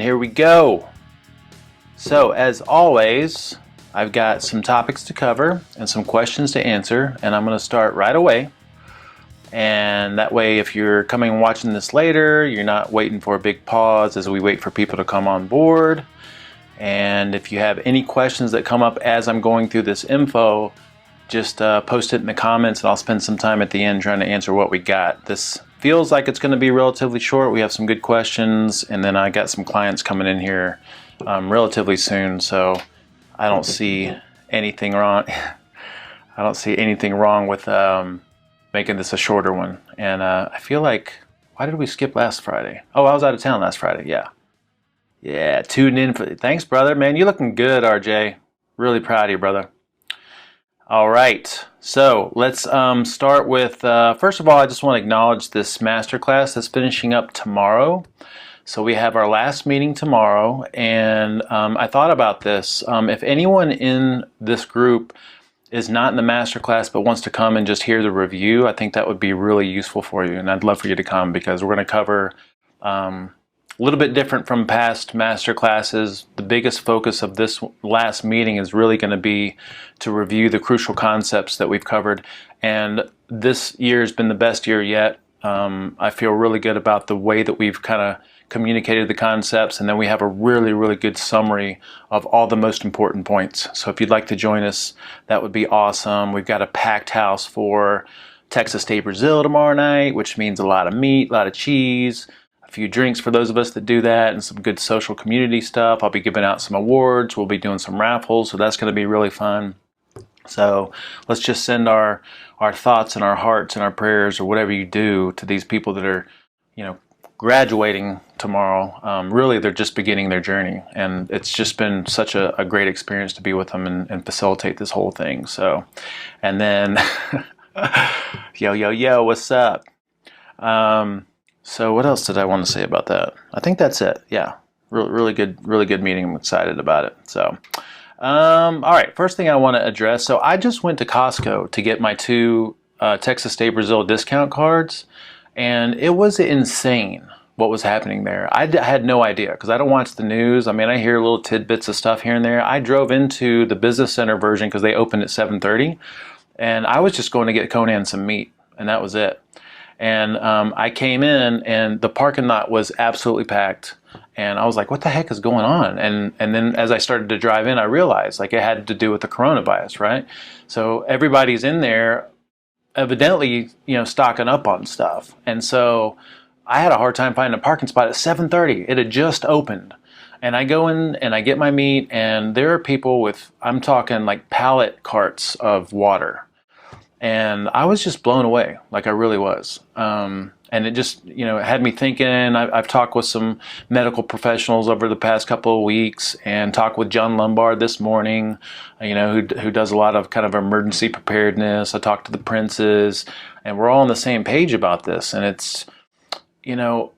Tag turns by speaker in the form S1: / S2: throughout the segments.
S1: here we go. So as always, I've got some topics to cover and some questions to answer, and I'm going to start right away. And that way, if you're coming and watching this later, you're not waiting for a big pause as we wait for people to come on board. And if you have any questions that come up as I'm going through this info, just post it in the comments and I'll spend some time at the end trying to answer what we got. This feels like it's going to be relatively short. We have some good questions, and then I got some clients coming in here relatively soon, so I don't see anything wrong. I don't see anything wrong with making this a shorter one. And I feel like, why did we skip last Friday? Oh, I was out of town last Friday. Yeah, tuned in for. Thanks, brother. Man, you looking good, RJ. Really proud of you, brother. All right, so let's start with, first of all, I just want to acknowledge this masterclass that's finishing up tomorrow. So we have our last meeting tomorrow, and I thought about this. If anyone in this group is not in the masterclass but wants to come and just hear the review, I think that would be really useful for you, and I'd love for you to come because we're going to cover a little bit different from past master classes. The biggest focus of this last meeting is really going to be to review the crucial concepts that we've covered. And this year has been the best year yet. I feel really good about the way that we've kind of communicated the concepts, and then we have a really, really good summary of all the most important points. So if you'd like to join us, that would be awesome. We've got a packed house for Texas Day Brazil tomorrow night, which means a lot of meat, a lot of cheese, few drinks for those of us that do that, and some good social community stuff. I'll be giving out some awards. We'll be doing some raffles, so that's going to be really fun. So let's just send our thoughts and our hearts and our prayers, or whatever you do, to these people that are, graduating tomorrow. Really, they're just beginning their journey, and it's just been such a great experience to be with them and facilitate this whole thing. So, and then, yo, what's up? So what else did I want to say about that? I think that's it. Yeah, really good meeting. I'm excited about it. So, all right, first thing I want to address. So I just went to Costco to get my 2 Texas Day Brazil discount cards, and it was insane what was happening there. I had no idea because I don't watch the news. I mean, I hear little tidbits of stuff here and there. I drove into the business center version because they opened at 7:30, and I was just going to get Conan some meat, and that was it. And I came in, and the parking lot was absolutely packed. And I was like, what the heck is going on? And then as I started to drive in, I realized it had to do with the coronavirus, right? So everybody's in there evidently, stocking up on stuff. And so I had a hard time finding a parking spot at 7:30. It had just opened. And I go in and I get my meat, and there are people with, I'm talking like pallet carts of water. And I was just blown away, like I really was. And it just, it had me thinking. I've talked with some medical professionals over the past couple of weeks, and talked with John Lombard this morning, who does a lot of kind of emergency preparedness. I talked to the princes, and we're all on the same page about this. And it's, the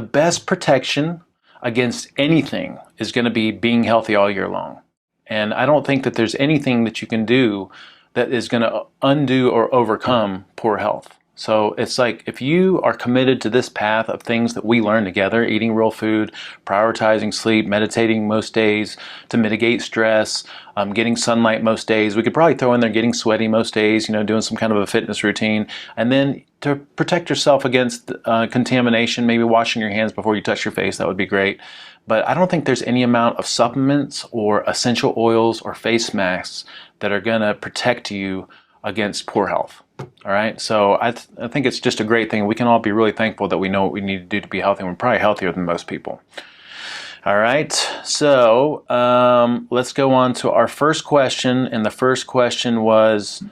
S1: best protection against anything is going to be being healthy all year long. And I don't think that there's anything that you can do that is going to undo or overcome poor health. So it's like, if you are committed to this path of things that we learn together, eating real food, prioritizing sleep, meditating most days to mitigate stress, getting sunlight most days, we could probably throw in there getting sweaty most days, doing some kind of a fitness routine, and then to protect yourself against contamination, maybe washing your hands before you touch your face, that would be great. But I don't think there's any amount of supplements or essential oils or face masks that are going to protect you against poor health. All right, so I think it's just a great thing. We can all be really thankful that we know what we need to do to be healthy. We're probably healthier than most people. All right, so let's go on to our first question. And the first question was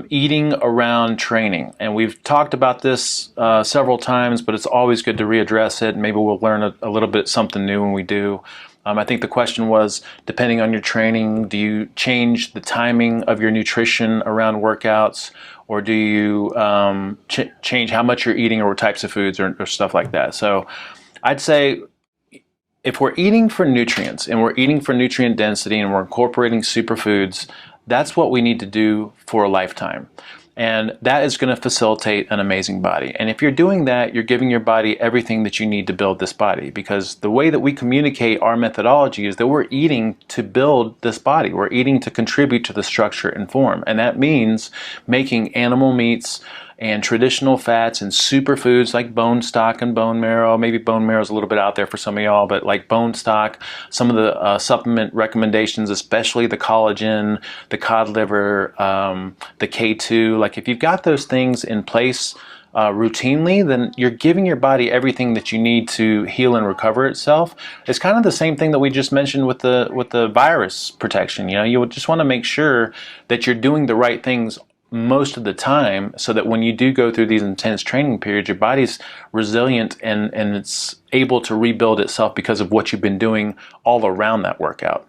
S1: eating around training. And we've talked about this several times, but it's always good to readdress it. Maybe we'll learn a little bit something new when we do. I think the question was, depending on your training, do you change the timing of your nutrition around workouts, or do you change how much you're eating or what types of foods or stuff like that? So I'd say if we're eating for nutrients and we're eating for nutrient density and we're incorporating superfoods, that's what we need to do for a lifetime. And that is going to facilitate an amazing body. And if you're doing that, you're giving your body everything that you need to build this body, because the way that we communicate our methodology is that we're eating to build this body. We're eating to contribute to the structure and form. And that means making animal meats and traditional fats and superfoods like bone stock and bone marrow. Maybe bone marrow is a little bit out there for some of y'all, but like bone stock, some of the supplement recommendations, especially the collagen, the cod liver, the K2. Like if you've got those things in place routinely, then you're giving your body everything that you need to heal and recover itself. It's kind of the same thing that we just mentioned with the virus protection. You know, you would just want to make sure that you're doing the right things most of the time, so that when you do go through these intense training periods, your body's resilient and it's able to rebuild itself because of what you've been doing all around that workout.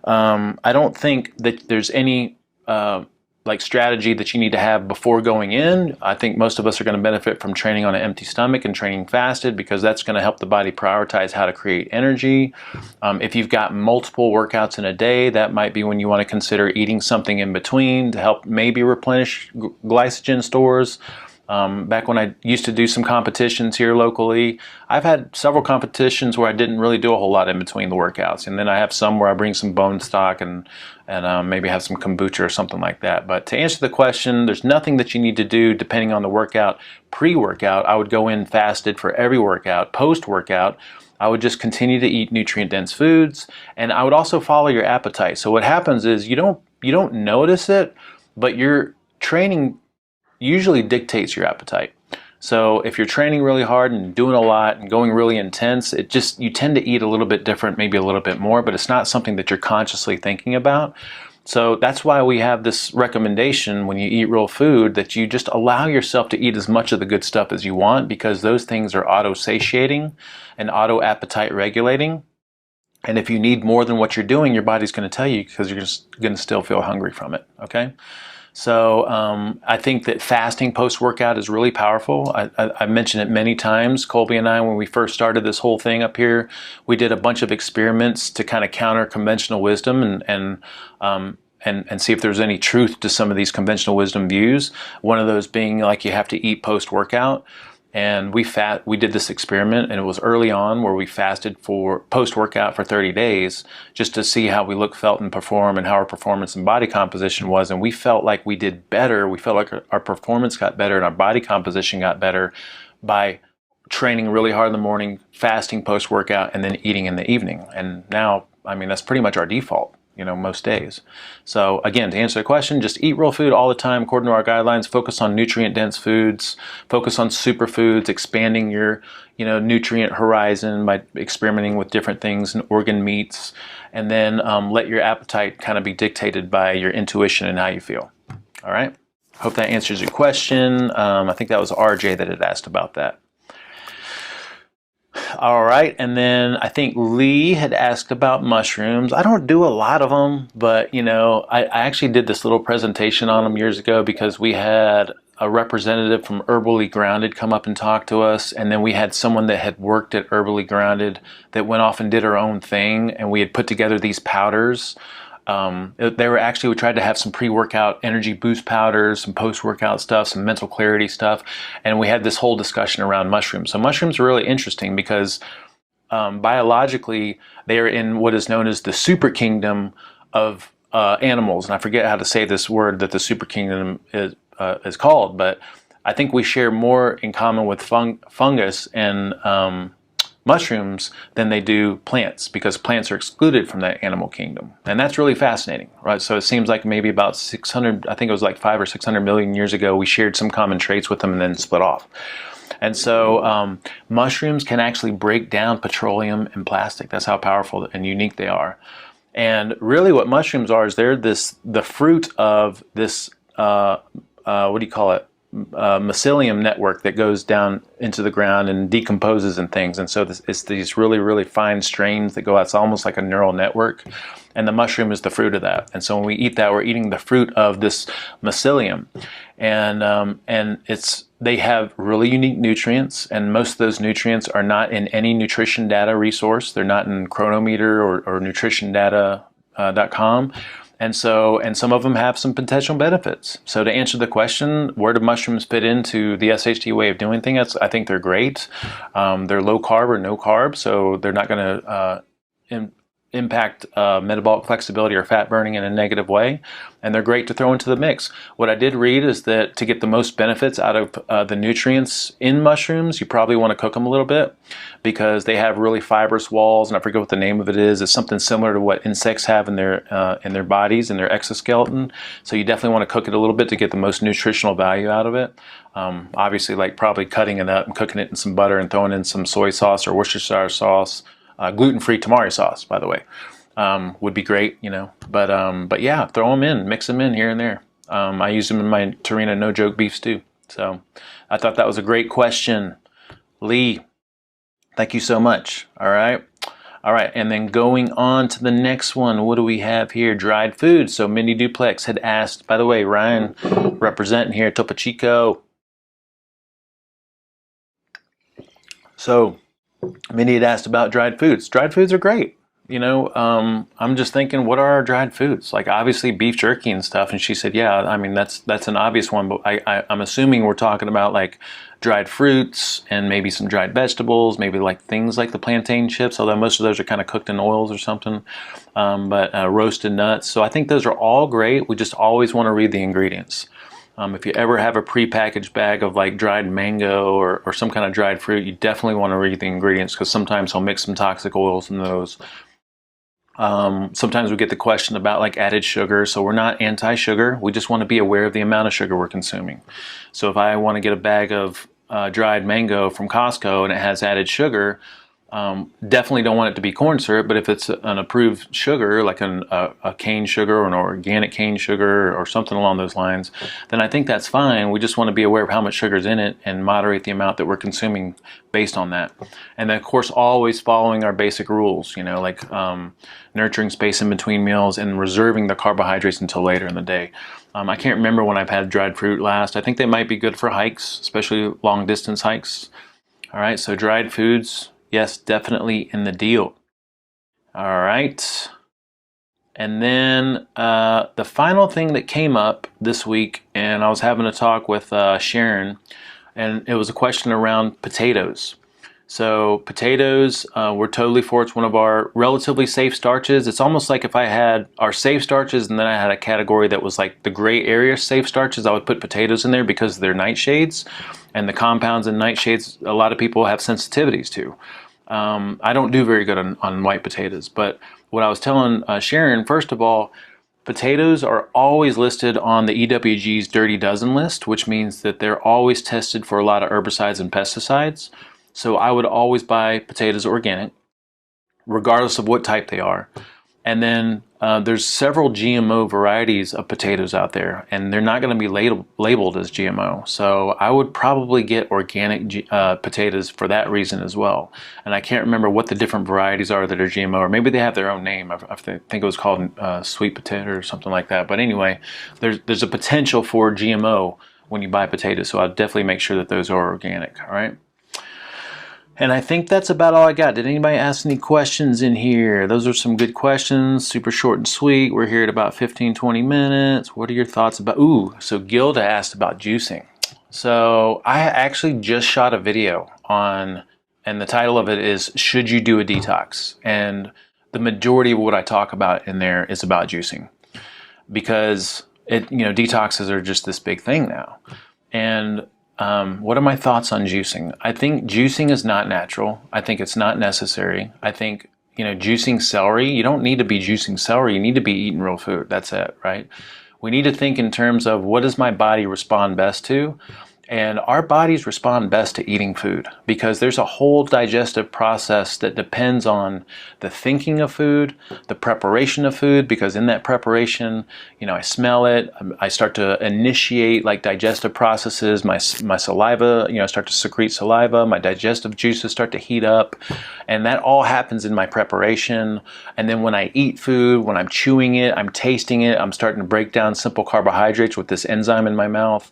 S1: I don't think that there's any like strategy that you need to have before going in. I think most of us are going to benefit from training on an empty stomach and training fasted, because that's going to help the body prioritize how to create energy. If you've got multiple workouts in a day, that might be when you want to consider eating something in between to help maybe replenish glycogen stores. Back when I used to do some competitions here locally, I've had several competitions where I didn't really do a whole lot in between the workouts. And then I have some where I bring some bone stock and maybe have some kombucha or something like that. But to answer the question, there's nothing that you need to do depending on the workout. Pre-workout, I would go in fasted for every workout. Post-workout, I would just continue to eat nutrient-dense foods, and I would also follow your appetite. So what happens is you don't notice it, but your training usually dictates your appetite. So if you're training really hard and doing a lot and going really intense, you tend to eat a little bit different, maybe a little bit more, but it's not something that you're consciously thinking about. So that's why we have this recommendation when you eat real food, that you just allow yourself to eat as much of the good stuff as you want, because those things are auto-satiating and auto-appetite regulating. And if you need more than what you're doing, your body's going to tell you, because you're just going to still feel hungry from it, okay? So I think that fasting post-workout is really powerful. I mentioned it many times. Colby and I, when we first started this whole thing up here, we did a bunch of experiments to kind of counter conventional wisdom and see if there's any truth to some of these conventional wisdom views. One of those being like you have to eat post-workout. And we did this experiment, and it was early on, where we fasted for post-workout for 30 days just to see how we look, felt, and perform, and how our performance and body composition was. And we felt like we did better. We felt like our performance got better and our body composition got better by training really hard in the morning, fasting post-workout, and then eating in the evening. And now, I mean, that's pretty much our default, you know, most days. So again, to answer the question, just eat real food all the time according to our guidelines. Focus on nutrient-dense foods. Focus on superfoods, expanding your, nutrient horizon by experimenting with different things and organ meats. And then let your appetite kind of be dictated by your intuition and how you feel. All right? Hope that answers your question. I think that was RJ that had asked about that. All right, and then I think Lee had asked about mushrooms. I don't do a lot of them, but I actually did this little presentation on them years ago, because we had a representative from Herbally Grounded come up and talk to us, and then we had someone that had worked at Herbally Grounded that went off and did her own thing, and we had put together these powders. We tried to have some pre-workout energy boost powders, some post-workout stuff, some mental clarity stuff, and we had this whole discussion around mushrooms. So mushrooms are really interesting because biologically they are in what is known as the super kingdom of animals, and I forget how to say this word that the super kingdom is called, but I think we share more in common with fungus and mushrooms than they do plants, because plants are excluded from that animal kingdom. And that's really fascinating, right? So it seems like maybe about 600, I think it was like 500 or 600 million years ago, we shared some common traits with them and then split off. And so mushrooms can actually break down petroleum and plastic. That's how powerful and unique they are. And really what mushrooms are is they're the fruit of this, mycelium network that goes down into the ground and decomposes and things. And so it's these really, really fine strains that go out. It's almost like a neural network. And the mushroom is the fruit of that. And so when we eat that, we're eating the fruit of this mycelium. And they have really unique nutrients, and most of those nutrients are not in any nutrition data resource. They're not in Chronometer or nutritiondata.com. And some of them have some potential benefits. So to answer the question, where do mushrooms fit into the SHT way of doing things? I think they're great. They're low carb or no carb, so they're not going to impact metabolic flexibility or fat burning in a negative way, and they're great to throw into the mix. What I did read is that to get the most benefits out of the nutrients in mushrooms, you probably want to cook them a little bit, because they have really fibrous walls, and I forget what the name of it is. It's something similar to what insects have in their bodies, in their exoskeleton. So you definitely want to cook it a little bit to get the most nutritional value out of it. Obviously, like probably cutting it up and cooking it in some butter and throwing in some soy sauce or Worcestershire sauce. Gluten-free tamari sauce, by the way, would be great, you know. But yeah, throw them in, mix them in here and there. I use them in my Torino no joke beef stew. So I thought that was a great question, Lee. Thank you so much. All right, and then going on to the next one, what do we have here? Dried food. So Mindy Duplex had asked. By the way, Ryan representing here, Topo Chico. So Mindy had asked about dried foods. Dried foods are great. You know, I'm just thinking, what are our dried foods? Like obviously beef jerky and stuff. And she said, yeah, I mean, that's an obvious one, but I'm assuming we're talking about like dried fruits and maybe some dried vegetables, maybe like things like the plantain chips, although most of those are kind of cooked in oils or something, but roasted nuts. So I think those are all great. We just always want to read the ingredients. If you ever have a prepackaged bag of like dried mango or some kind of dried fruit, you definitely want to read the ingredients, because sometimes they'll mix some toxic oils in those. Sometimes we get the question about like added sugar. So we're not anti-sugar. We just want to be aware of the amount of sugar we're consuming. So if I want to get a bag of dried mango from Costco and it has added sugar, definitely don't want it to be corn syrup, but if it's an approved sugar, like a cane sugar or an organic cane sugar or something along those lines, then I think that's fine. We just want to be aware of how much sugar is in it and moderate the amount that we're consuming based on that. And then, of course, always following our basic rules, you know, like nurturing space in between meals and reserving the carbohydrates until later in the day. I can't remember when I've had dried fruit last. I think they might be good for hikes, especially long distance hikes. All right, so dried foods, yes, definitely in the deal. All right. And then the final thing that came up this week, and I was having a talk with Sharon, and it was a question around potatoes. So potatoes, we're totally for. It's one of our relatively safe starches. It's almost like if I had our safe starches and then I had a category that was like the gray area safe starches, I would put potatoes in there because they're nightshades, and the compounds in nightshades a lot of people have sensitivities to. I don't do very good on white potatoes, but what I was telling Sharon, first of all, potatoes are always listed on the EWG's Dirty Dozen list, which means that they're always tested for a lot of herbicides and pesticides. So I would always buy potatoes organic, regardless of what type they are. And then there's several GMO varieties of potatoes out there, and they're not going to be labeled as GMO. So I would probably get organic potatoes for that reason as well. And I can't remember what the different varieties are that are GMO, or maybe they have their own name. I think it was called sweet potato or something like that. But anyway, there's a potential for GMO when you buy potatoes. So I'd definitely make sure that those are organic. All right. And I think that's about all I got. Did anybody ask any questions in here? Those are some good questions, super short and sweet. We're here at about 15, 20 minutes. What are your thoughts about, so Gilda asked about juicing. So I actually just shot a video on, and the title of it is, Should You Do a Detox? And the majority of what I talk about in there is about juicing, because detoxes are just this big thing now. And what are my thoughts on juicing? I think juicing is not natural. I think it's not necessary. I think, juicing celery, you don't need to be juicing celery. You need to be eating real food. That's it, right? We need to think in terms of, what does my body respond best to? And our bodies respond best to eating food, because there's a whole digestive process that depends on the thinking of food, the preparation of food, because in that preparation, I smell it, I start to initiate like digestive processes, my saliva, I start to secrete saliva, my digestive juices start to heat up, and that all happens in my preparation. And then when I eat food, when I'm chewing it, I'm tasting it, I'm starting to break down simple carbohydrates with this enzyme in my mouth.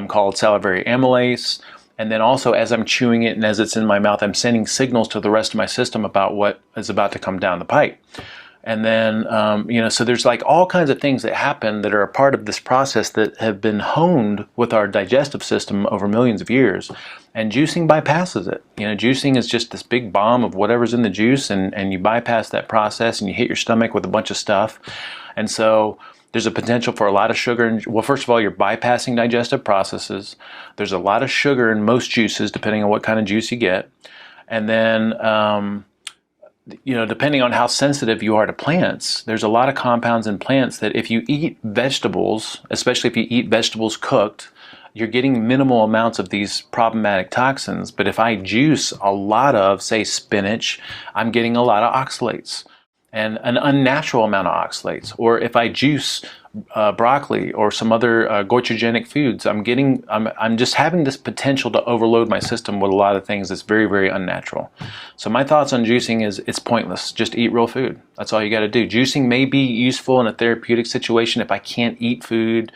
S1: Called salivary amylase. And then also, as I'm chewing it and as it's in my mouth, I'm sending signals to the rest of my system about what is about to come down the pipe. And then, so there's like all kinds of things that happen that are a part of this process that have been honed with our digestive system over millions of years. And juicing bypasses it. Juicing is just this big bomb of whatever's in the juice, and you bypass that process and you hit your stomach with a bunch of stuff. And so there's a potential for a lot of sugar. Well, first of all, you're bypassing digestive processes. There's a lot of sugar in most juices, depending on what kind of juice you get. And then, depending on how sensitive you are to plants, there's a lot of compounds in plants that if you eat vegetables, especially if you eat vegetables cooked, you're getting minimal amounts of these problematic toxins. But if I juice a lot of, say, spinach, I'm getting a lot of oxalates, and an unnatural amount of oxalates. Or if I juice broccoli or some other goitrogenic foods, I'm just having this potential to overload my system with a lot of things that's very, very unnatural. So my thoughts on juicing is it's pointless. Just eat real food. That's all you got to do. Juicing may be useful in a therapeutic situation if I can't eat food,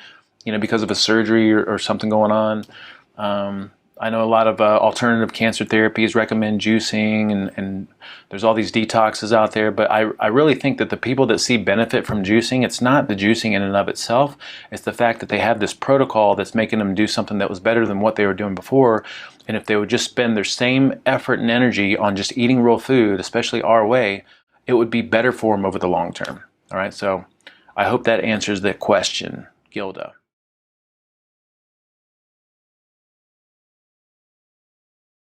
S1: because of a surgery or something going on. I know a lot of alternative cancer therapies recommend juicing, and there's all these detoxes out there, but I really think that the people that see benefit from juicing, it's not the juicing in and of itself, it's the fact that they have this protocol that's making them do something that was better than what they were doing before. And if they would just spend their same effort and energy on just eating real food, especially our way, it would be better for them over the long term. All right, so I hope that answers that question, Gilda.